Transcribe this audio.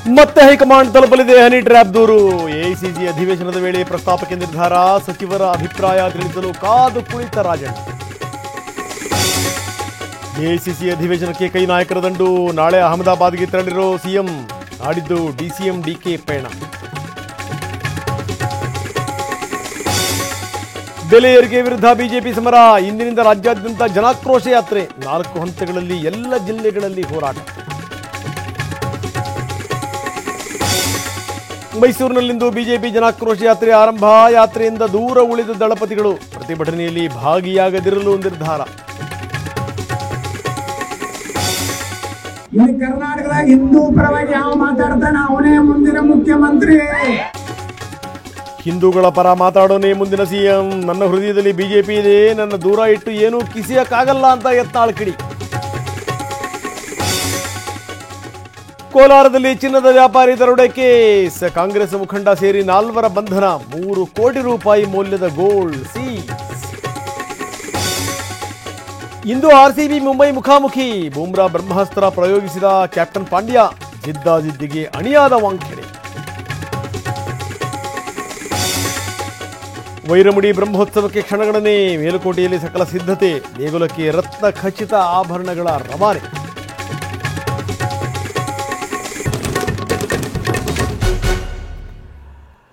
ಮತ್ತೆ ಹೈಕಮಾಂಡ್ ತಲುಪಲಿದೆ honey trap ದೂರು. ಎಐಸಿಸಿ ಅಧಿವೇಶನದ ವೇಳೆ ಪ್ರಸ್ತಾಪಕ್ಕೆ ನಿರ್ಧಾರ. ಸಚಿವರ ಅಭಿಪ್ರಾಯ ತಿಳಿಸಲು ಕಾದು ಕುಳಿತ ರಾಜಣ್ಣ. ಎಐಸಿಸಿ ಅಧಿವೇಶನಕ್ಕೆ ಕೈ ನಾಯಕರ ದಂಡು. ನಾಳೆ ಅಹಮದಾಬಾದ್ಗೆ ತೆರಳಿರೋ ಸಿಎಂ. ನಾಡಿದ್ದು ಡಿಸಿಎಂ ಡಿಕೆ ಪಯಣ. ಬೆಲೆ ಏರಿಕೆ ವಿರುದ್ಧ ಬಿಜೆಪಿ ಸಮರ. ಇಂದಿನಿಂದ ರಾಜ್ಯಾದ್ಯಂತ ಜನಾಕ್ರೋಶ ಯಾತ್ರೆ. 4 ಹಂತಗಳಲ್ಲಿ ಎಲ್ಲ ಜಿಲ್ಲೆಗಳಲ್ಲಿ ಹೋರಾಟ. ಮೈಸೂರಿನಲ್ಲಿಂದು ಬಿಜೆಪಿ ಜನಾಕ್ರೋಶ ಯಾತ್ರೆ ಆರಂಭ. ಯಾತ್ರೆಯಿಂದ ದೂರ ಉಳಿದ ದಳಪತಿಗಳು. ಪ್ರತಿಭಟನೆಯಲ್ಲಿ ಭಾಗಿಯಾಗದಿರಲು ನಿರ್ಧಾರ. ಕರ್ನಾಟಕದಾಗ ಹಿಂದೂ ಪರವಾಗಿ ಯಾವ ಮಾತಾಡ್ತಾನೆ ಅವನೇ ಮುಂದಿನ ಮುಖ್ಯಮಂತ್ರಿ. ಹಿಂದೂಗಳ ಪರ ಮಾತಾಡೋನೇ ಮುಂದಿನ ಸಿಎಂ. ನನ್ನ ಹೃದಯದಲ್ಲಿ ಬಿಜೆಪಿ ಇದೆ, ನನ್ನ ದೂರ ಇಟ್ಟು ಏನೂ ಕಿಸಿಯಕ್ಕಾಗಲ್ಲ ಅಂತ ಯತ್ನಾಳ್ ಕಿಡಿ. ಕೋಲಾರದಲ್ಲಿ ಚಿನ್ನದ ವ್ಯಾಪಾರಿ ದರೋಡೆ ಕೇಸ್. ಕಾಂಗ್ರೆಸ್ ಮುಖಂಡ ಸೇರಿ 4 ಬಂಧನ. 3 ಕೋಟಿ ರೂಪಾಯಿ ಮೌಲ್ಯದ ಗೋಲ್ಡ್ ಸೀಸ್. ಇಂದು ಆರ್ಸಿಬಿ ಮುಂಬೈ ಮುಖಾಮುಖಿ. ಬೂಮ್ರಾ ಬ್ರಹ್ಮಾಸ್ತ್ರ ಪ್ರಯೋಗಿಸಿದ ಕ್ಯಾಪ್ಟನ್ ಪಾಂಡ್ಯ. ಜಿದ್ದಾಜಿದ್ದಿಗೆ ಅಣಿಯಾದ ವಾಂಖೆಡೆ. ವೈರಮುಡಿ ಬ್ರಹ್ಮೋತ್ಸವಕ್ಕೆ ಕ್ಷಣಗಣನೆ. ಮೇಲುಕೋಟೆಯಲ್ಲಿ ಸಕಲ ಸಿದ್ಧತೆ. ದೇಗುಲಕ್ಕೆ ರತ್ನ ಖಚಿತ ಆಭರಣಗಳ ರವಾನೆ.